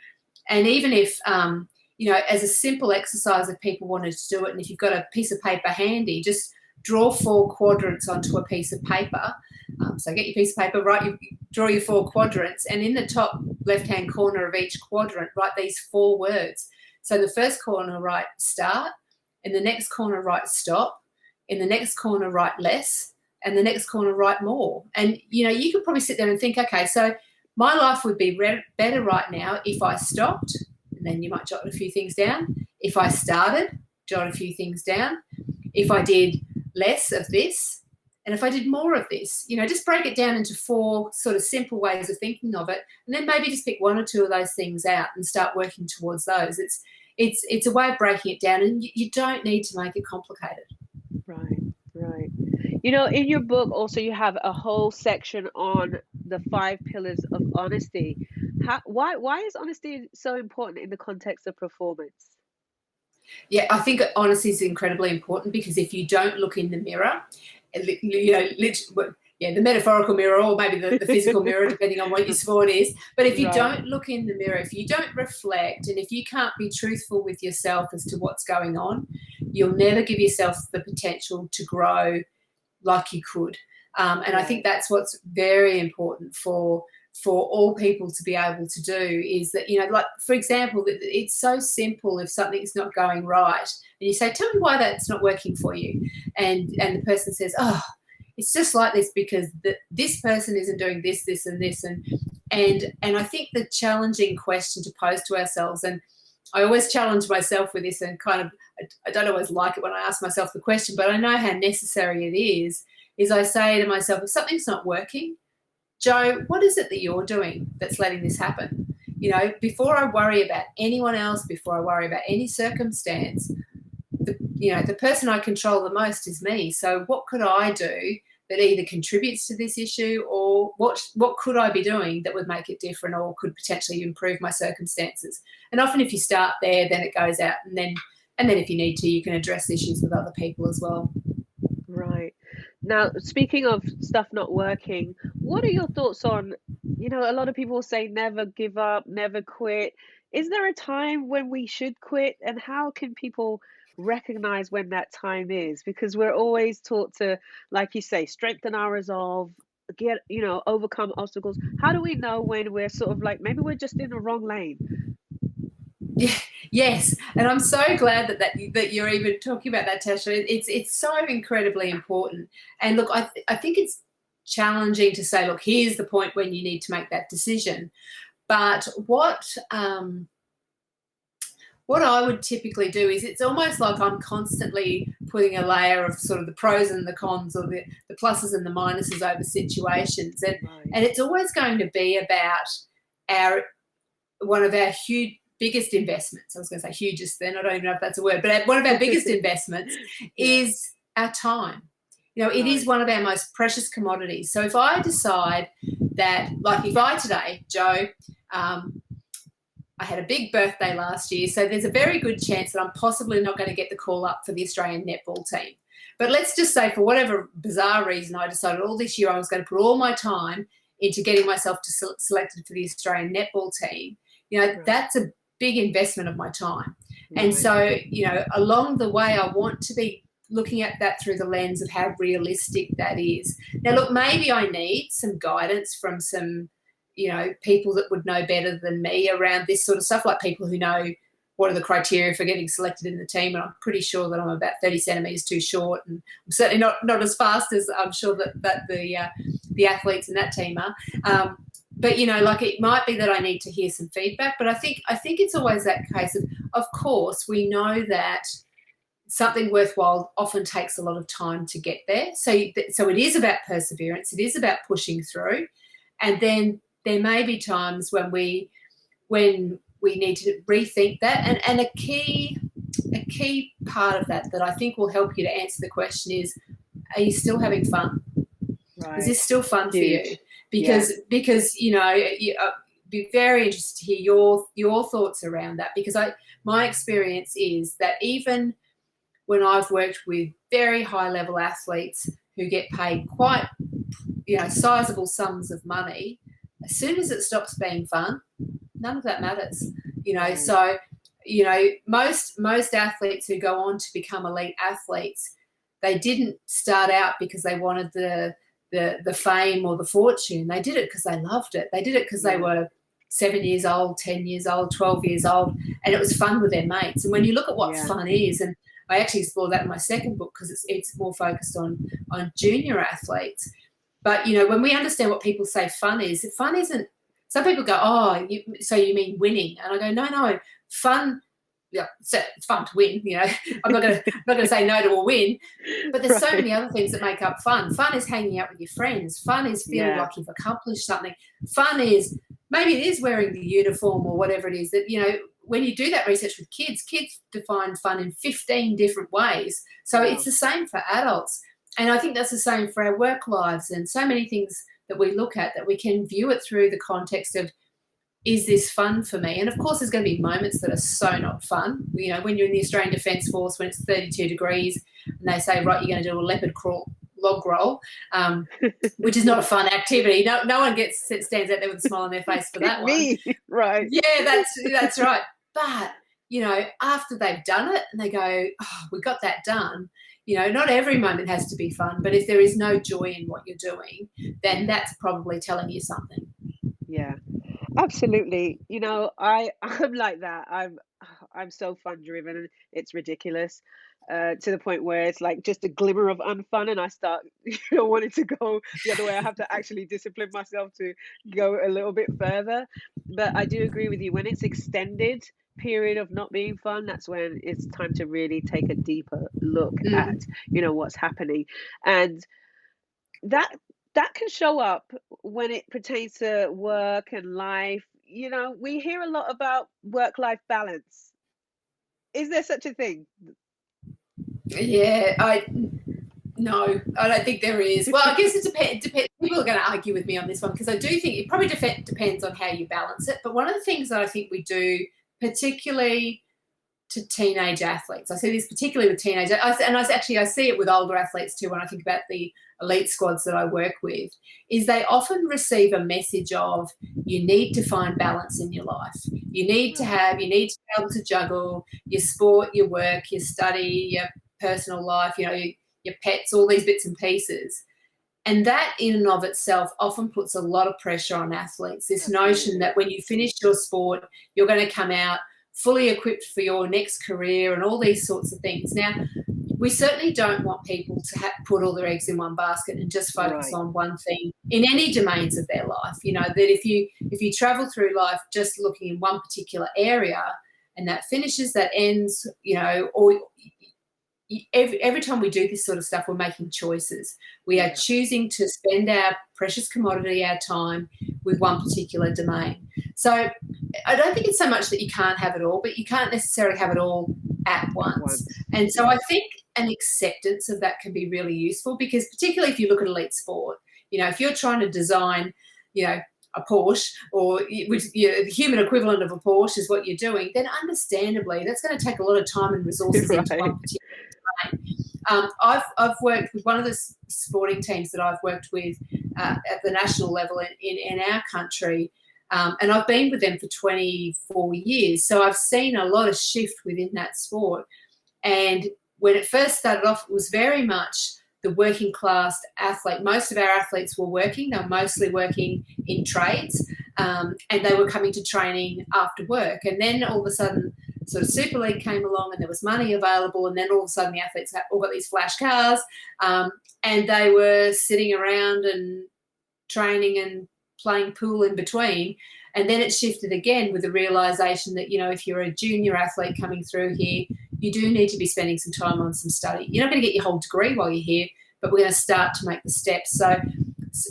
[SPEAKER 2] And even if, as a simple exercise, if people wanted to do it, and if you've got a piece of paper handy, just draw 4 quadrants onto a piece of paper. So get your piece of paper, you draw your 4 quadrants, and in the top left-hand corner of each quadrant, write these 4 words. So the first corner, write start. In the next corner, write stop. In the next corner, write less. And the next corner, write more. And, you could probably sit there and think, okay, so my life would be better right now if I stopped, and then you might jot a few things down. If I started, jot a few things down. If I did less of this, and if I did more of this, just break it down into 4 sort of simple ways of thinking of it, and then maybe just pick 1 or 2 of those things out and start working towards those. It's a way of breaking it down, and you don't need to make it complicated.
[SPEAKER 1] Right. In your book also you have a whole section on the 5 pillars of honesty. Why is honesty so important in the context of performance?
[SPEAKER 2] Yeah, I think honesty is incredibly important, because if you don't look in the mirror, the metaphorical mirror, or maybe the physical mirror, depending on what your sport is. But if you don't look in the mirror, if you don't reflect, and if you can't be truthful with yourself as to what's going on, you'll never give yourself the potential to grow like you could. And I think that's what's very important for all people to be able to do, is that, like, for example, it's so simple if something's not going right and you say, tell me why that's not working for you. And the person says, oh, it's just like this because this person isn't doing this, this and this. And I think the challenging question to pose to ourselves, and I always challenge myself with this, and kind of, I don't always like it when I ask myself the question, but I know how necessary it is I say to myself, if something's not working, Jo, what is it that you're doing that's letting this happen? Before I worry about anyone else, before I worry about any circumstance, the person I control the most is me. So what could I do that either contributes to this issue, or what could I be doing that would make it different or could potentially improve my circumstances? And often if you start there, then it goes out, and then if you need to, you can address issues with other people as well.
[SPEAKER 1] Right. Now, speaking of stuff not working, what are your thoughts on, a lot of people say never give up, never quit. Is there a time when we should quit, and how can people recognize when that time is? Because we're always taught to, like you say, strengthen our resolve, overcome obstacles. How do we know when we're sort of like, maybe we're just in the wrong lane?
[SPEAKER 2] Yeah, yes, and I'm so glad that you're even talking about that, Tasha. It's so incredibly important. And look, I think it's challenging to say, look, here's the point when you need to make that decision. But what I would typically do is, it's almost like I'm constantly putting a layer of sort of the pros and the cons, or the pluses and the minuses over situations, and it's always going to be about one of our biggest investments, I was going to say hugest then, I don't even know if that's a word, but one of our biggest investments is our time. It is one of our most precious commodities. So if I decide that, like if I today, Jo, I had a big birthday last year, so there's a very good chance that I'm possibly not going to get the call up for the Australian netball team. But let's just say for whatever bizarre reason, I decided all this year I was going to put all my time into getting myself selected for the Australian netball team. That's a big investment of my time. And so, along the way, I want to be looking at that through the lens of how realistic that is. Now, look, maybe I need some guidance from some, people that would know better than me around this sort of stuff, like people who know what are the criteria for getting selected in the team. And I'm pretty sure that I'm about 30 centimetres too short, and I'm certainly not as fast as I'm sure that the athletes in that team are. But, it might be that I need to hear some feedback. But I think it's always that case of course, we know that something worthwhile often takes a lot of time to get there. So it is about perseverance. It is about pushing through. And then there may be times when we need to rethink that. And a key part of that I think will help you to answer the question is, are you still having fun? Right. Is this still fun for you? Because I'd be very interested to hear your thoughts around that, because my experience is that even when I've worked with very high level athletes who get paid quite sizable sums of money, as soon as it stops being fun, none of that matters. So most athletes who go on to become elite athletes, they didn't start out because they wanted the fame or the fortune. They did it because they loved it. They did it because they were 7 years old, 10 years old, 12 years old, and it was fun with their mates. And when you look at what fun is, and I actually explore that in my second book because it's more focused on junior athletes. But, when we understand what people say fun isn't, some people go, oh, so you mean winning? And I go, no, fun. Yeah, it's fun to win. I'm not going to say no to a win, but there's so many other things that make up fun. Fun is hanging out with your friends. Fun is feeling like you've accomplished something. Fun is maybe it is wearing the uniform or whatever it is that when you do that research with kids define fun in 15 different ways. So it's the same for adults, and I think that's the same for our work lives and so many things that we look at, that we can view it through the context of, is this fun for me? And, of course, there's going to be moments that are so not fun. When you're in the Australian Defence Force, when it's 32 degrees and they say, right, you're going to do a leopard crawl, log roll, which is not a fun activity. No one stands out there with a smile on their face for that one.
[SPEAKER 1] Me, right.
[SPEAKER 2] Yeah, that's right. But, after they've done it and they go, oh, we got that done, not every moment has to be fun, but if there is no joy in what you're doing, then that's probably telling you something.
[SPEAKER 1] Yeah. Absolutely. I'm like that. I'm so fun driven, and it's ridiculous, to the point where it's like just a glimmer of unfun and I start wanting to go the other way. I have to actually discipline myself to go a little bit further. But I do agree with you, when it's extended period of not being fun, that's when it's time to really take a deeper look at what's happening. And that can show up when it pertains to work and life. We hear a lot about work-life balance. Is there such a thing?
[SPEAKER 2] Yeah, no, I don't think there is. Well, I guess it depends. People are going to argue with me on this one, because I do think it probably depends on how you balance it. But one of the things that I think we do, particularly to teenage athletes, I see this particularly with teenagers, and I see it with older athletes too when I think about the elite squads that I work with, is they often receive a message of, you need to find balance in your life. You need to be able to juggle your sport, your work, your study, your personal life, your pets, all these bits and pieces. And that in and of itself often puts a lot of pressure on athletes, this notion that when you finish your sport, you're going to come out fully equipped for your next career and all these sorts of things. Now, we certainly don't want people to put all their eggs in one basket and just focus on one thing in any domains of their life. That if you travel through life just looking in one particular area and that finishes, that ends, or every time we do this sort of stuff, we're making choices. We are choosing to spend our precious commodity, our time, with one particular domain. So I don't think it's so much that you can't have it all, but you can't necessarily have it all at once. And so I think an acceptance of that can be really useful, because particularly if you look at elite sport, if you're trying to design, a Porsche, or which the human equivalent of a Porsche is what you're doing, then understandably that's going to take a lot of time and resources
[SPEAKER 1] Right.
[SPEAKER 2] into one particular train. I've worked with one of the sporting teams that I've worked with at the national level in our country, and I've been with them for 24 years. So I've seen a lot of shift within that sport. And when it first started off, it was very much the working class athlete. Most of our athletes were working. They were mostly working in trades, and they were coming to training after work. And then all of a sudden, sort of Super League came along and there was money available, and then all of a sudden the athletes all got these flash cars, and they were sitting around and training and playing pool in between. And then it shifted again with the realisation that, if you're a junior athlete coming through here, you do need to be spending some time on some study. You're not going to get your whole degree while you're here, but we're going to start to make the steps. So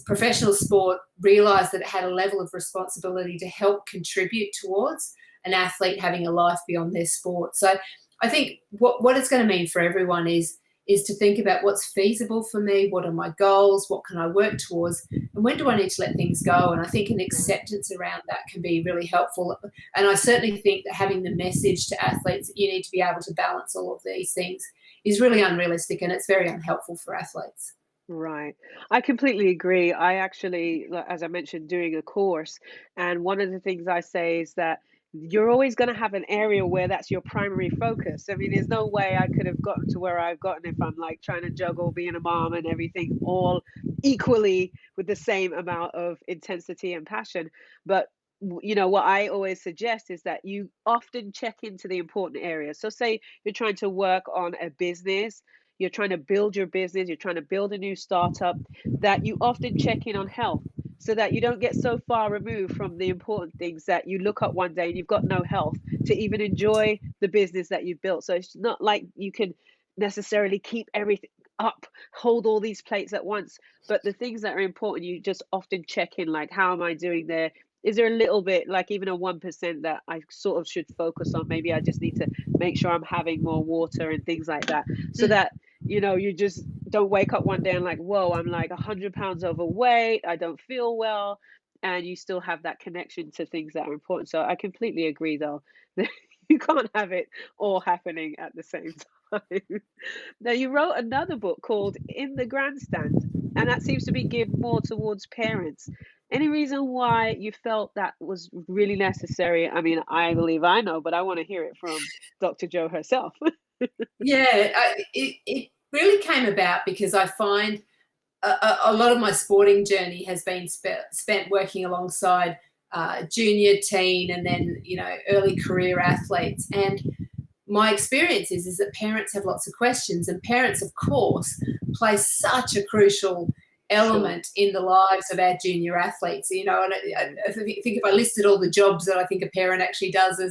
[SPEAKER 2] professional sport realised that it had a level of responsibility to help contribute towards an athlete having a life beyond their sport. So I think what it's going to mean for everyone is to think about what's feasible for me, what are my goals, what can I work towards, and when do I need to let things go? And I think an acceptance around that can be really helpful. And I certainly think that having the message to athletes that you need to be able to balance all of these things is really unrealistic, and it's very unhelpful for athletes.
[SPEAKER 1] Right. I completely agree. I actually, as I mentioned, doing a course, and one of the things I say is that you're always going to have an area where that's your primary focus. I mean, there's no way I could have gotten to where I've gotten if I'm like trying to juggle being a mom and everything all equally with the same amount of intensity and passion. But what I always suggest is that you often check into the important areas. So say you're trying to work on a business, you're trying to build your business, you're trying to build a new startup, that you often check in on health, so that you don't get so far removed from the important things that you look up one day and you've got no health to even enjoy the business that you've built. So it's not like you can necessarily keep everything up, hold all these plates at once, but the things that are important, you just often check in, like, how am I doing there? Is there a little bit, like even a 1% that I sort of should focus on? Maybe I just need to make sure I'm having more water and things like that, so that you just don't wake up one day and like, whoa, I'm like 100 pounds overweight, I don't feel well, and you still have that connection to things that are important. So I completely agree, though, that you can't have it all happening at the same time. Now, you wrote another book called In the Grandstand, and that seems to be geared more towards parents. Any reason why you felt that was really necessary? I mean, I believe I know, but I want to hear it from Dr. Jo herself.
[SPEAKER 2] Yeah, it really came about because I find a lot of my sporting journey has been spent working alongside junior, teen, and then early career athletes. And my experience is that parents have lots of questions, and parents, of course, play such a crucial element in the lives of our junior athletes. And I think if I listed all the jobs that I think a parent actually does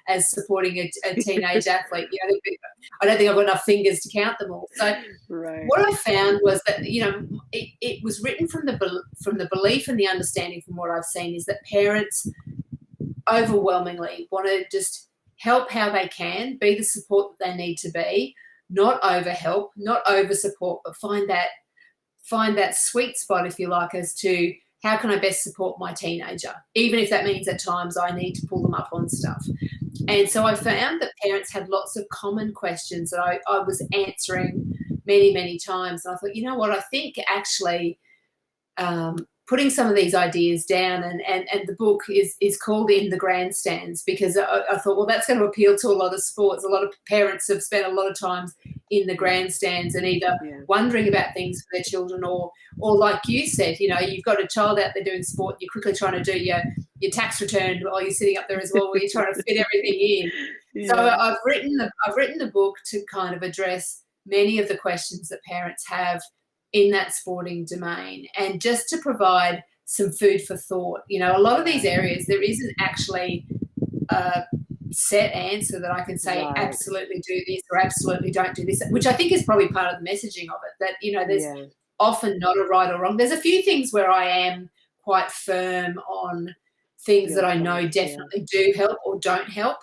[SPEAKER 2] as supporting a teenage athlete, I don't think I've got enough fingers to count them all. So what I found was that it was written from the belief and the understanding, from what I've seen, is that parents overwhelmingly want to just help how they can, be the support that they need to be, not over help, not over support, but find that sweet spot, if you like, as to how can I best support my teenager, even if that means at times I need to pull them up on stuff. And so I found that parents had lots of common questions that I was answering many, many times. And I thought, you know what, I think actually putting some of these ideas down, and the book is called In the Grandstands, because I thought, well, that's going to appeal to a lot of sports. A lot of parents have spent a lot of times in the grandstands and either wondering about things for their children, or like you said, you've got a child out there doing sport, you're quickly trying to do your tax return while you're sitting up there as well, where you're trying to fit everything in. So I've written the book to kind of address many of the questions that parents have in that sporting domain, and just to provide some food for thought. A lot of these areas, there isn't actually a set answer that I can say absolutely do this or absolutely don't do this, which I think is probably part of the messaging of it, that there's often not a right or wrong. There's a few things where I am quite firm on things
[SPEAKER 1] Your
[SPEAKER 2] that I know
[SPEAKER 1] comments, yeah.
[SPEAKER 2] definitely do help or don't help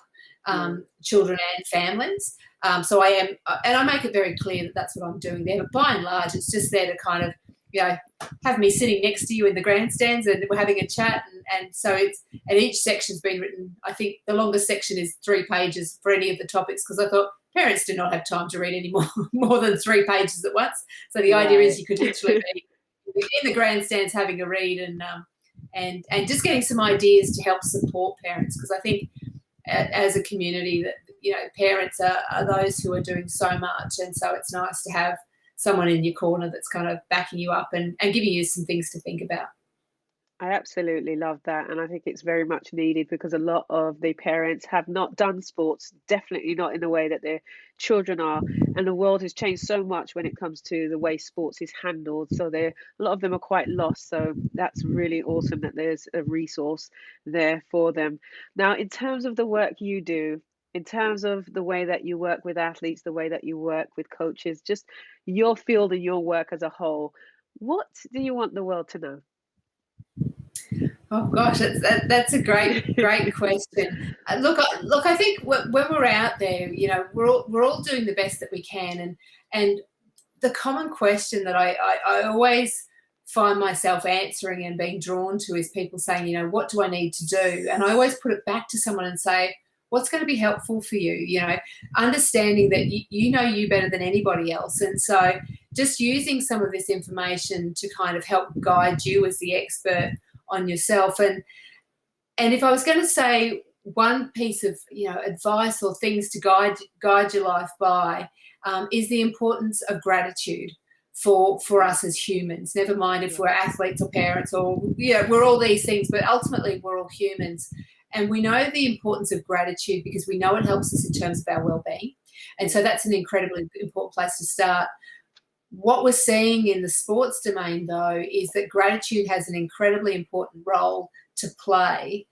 [SPEAKER 2] children and families. So I am, and I make it very clear that that's what I'm doing there. But by and large, it's just there to kind of, have me sitting next to you in the grandstands and we're having a chat. And so and each section's been written. I think the longest section is 3 pages for any of the topics, because I thought parents do not have time to read any more than 3 pages at once. So the idea is you could literally be in the grandstands having a read and just getting some ideas to help support parents, because I think as a community that parents are those who are doing so much, and so it's nice to have someone in your corner that's kind of backing you up and giving you some things to think about.
[SPEAKER 1] I absolutely love that. And I think it's very much needed, because a lot of the parents have not done sports, definitely not in the way that their children are. And the world has changed so much when it comes to the way sports is handled. So a lot of them are quite lost. So that's really awesome that there's a resource there for them. Now, in terms of the work you do, in terms of the way that you work with athletes, the way that you work with coaches, just your field and your work as a whole, what do you want the world to know?
[SPEAKER 2] Oh gosh, that's a great question. Look, I think when we're out there, we're all doing the best that we can, and the common question that I always find myself answering and being drawn to is people saying, what do I need to do? And I always put it back to someone and say, what's going to be helpful for you? Understanding that you know you better than anybody else, and so just using some of this information to kind of help guide you as the expert on yourself. And if I was going to say one piece of advice or things to guide your life by, is the importance of gratitude for us as humans. Never mind if we're athletes or parents or we're all these things, but ultimately we're all humans. And we know the importance of gratitude because we know it helps us in terms of our well-being. And so that's an incredibly important place to start. What we're seeing in the sports domain, though, is that gratitude has an incredibly important role to play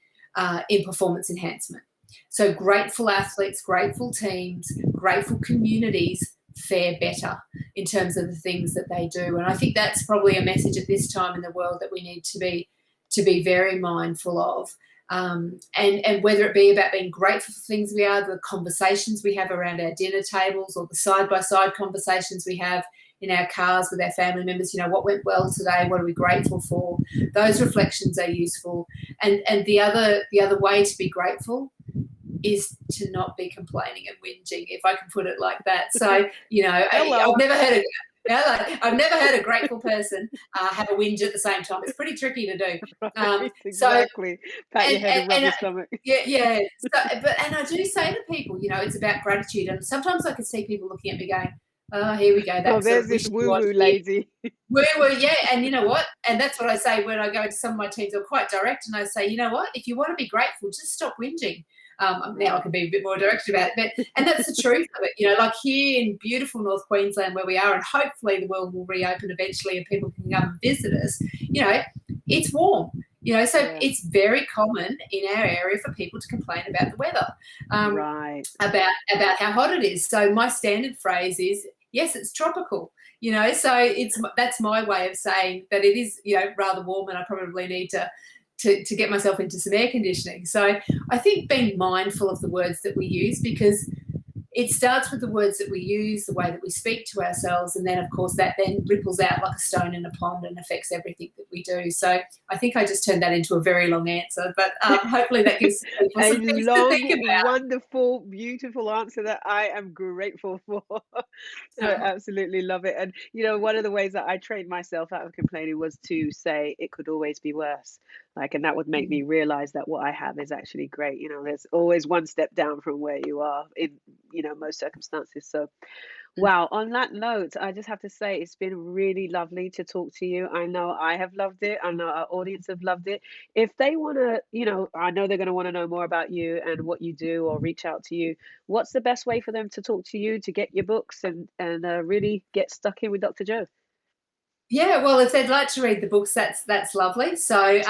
[SPEAKER 2] in performance enhancement. So grateful athletes, grateful teams, grateful communities fare better in terms of the things that they do. And I think that's probably a message at this time in the world that we need to be very mindful of. And whether it be about being grateful for things we are, the conversations we have around our dinner tables, or the side-by-side conversations we have in our cars with our family members, what went well today, what are we grateful for? Those reflections are useful. And the other way to be grateful is to not be complaining and whinging, if I can put it like that. So, I've never heard a grateful person have a whinge at the same time. It's pretty tricky to do.
[SPEAKER 1] Right, exactly. Pat your head and rub your stomach.
[SPEAKER 2] Yeah. So, and I do say to people, it's about gratitude. And sometimes I can see people looking at me going, oh, here we go.
[SPEAKER 1] That's there's this woo-woo lady.
[SPEAKER 2] Yeah, and you know what? And that's what I say when I go to some of my teams. I'm quite direct, and I say, you know what? If you want to be grateful, just stop whinging. Now I can be a bit more direct about it, and that's the truth of it. Like here in beautiful North Queensland where we are, and hopefully the world will reopen eventually and people can come and visit us. It's warm. So it's very common in our area for people to complain about the weather,
[SPEAKER 1] right?
[SPEAKER 2] About how hot it is. So my standard phrase is, yes, it's tropical. So that's my way of saying that it is, rather warm, and I probably need to get myself into some air conditioning. So I think being mindful of the words that we use, because it starts with the words that we use, the way that we speak to ourselves, and then, of course, that then ripples out like a stone in a pond and affects everything that we do. So I think I just turned that into a very long answer, but hopefully that gives people some things to think about.
[SPEAKER 1] Wonderful, beautiful answer that I am grateful for. I absolutely love it. And, one of the ways that I trained myself out of complaining was to say it could always be worse. And that would make me realize that what I have is actually great. There's always one step down from where you are in, most circumstances. So, wow. On that note, I just have to say it's been really lovely to talk to you. I know I have loved it. I know our audience have loved it. If they want to, I know they're going to want to know more about you and what you do, or reach out to you. What's the best way for them to talk to you, to get your books and really get stuck in with Dr. Jo?
[SPEAKER 2] Yeah, well, if they'd like to read the books, that's lovely. So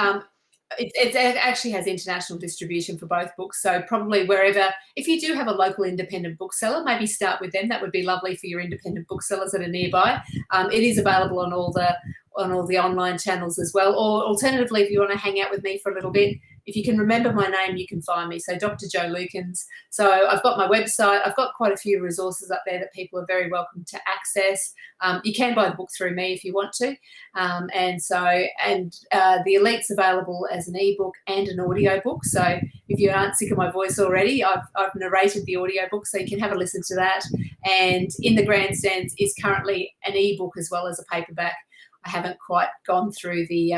[SPEAKER 2] it actually has international distribution for both books. So probably wherever, if you do have a local independent bookseller, maybe start with them. That would be lovely for your independent booksellers that are nearby. It is available on all the online channels as well. Or alternatively, if you want to hang out with me for a little bit, if you can remember my name, you can find me. So Dr. Jo Lukins. So I've got my website. I've got quite a few resources up there that people are very welcome to access. You can buy the book through me if you want to. The Elite's available as an ebook and an audio book. So if you aren't sick of my voice already, I've narrated the audio book, so you can have a listen to that. And In the Grandstands is currently an ebook as well as a paperback. I haven't quite gone through the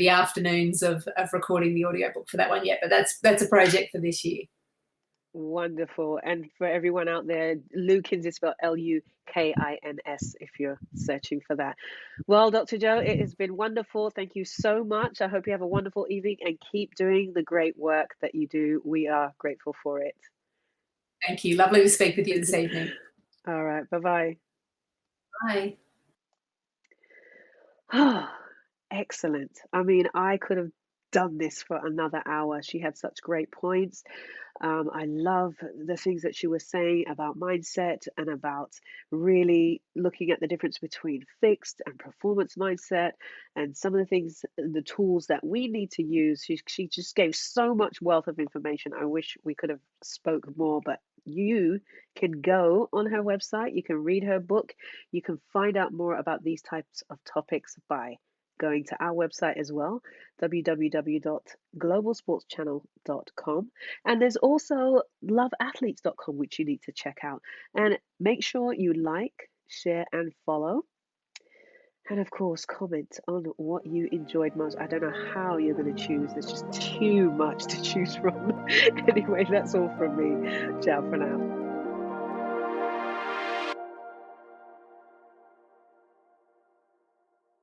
[SPEAKER 2] afternoons of recording the audiobook for that one yet, but that's a project for this year.
[SPEAKER 1] Wonderful. And for everyone out there, Lukins is spelled Lukins if you're searching for that. Well, Dr. Jo, it has been wonderful. Thank you so much. I hope you have a wonderful evening and keep doing the great work that you do. We are grateful for it.
[SPEAKER 2] Thank you. Lovely to speak with you this evening.
[SPEAKER 1] All right. Bye-bye.
[SPEAKER 2] Bye.
[SPEAKER 1] Oh, excellent. I mean, I could have done this for another hour. She had such great points. I love the things that she was saying about mindset and about really looking at the difference between fixed and performance mindset and some of the things, the tools that we need to use. She just gave so much wealth of information. I wish we could have spoke more, but you can go on her website, you can read her book, you can find out more about these types of topics by going to our website as well, www.globalsportschannel.com. And there's also loveathletes.com, which you need to check out. And make sure you like, share, and follow. And of course, comment on what you enjoyed most. I don't know how you're going to choose. There's just too much to choose from. Anyway, that's all from me. Ciao for now.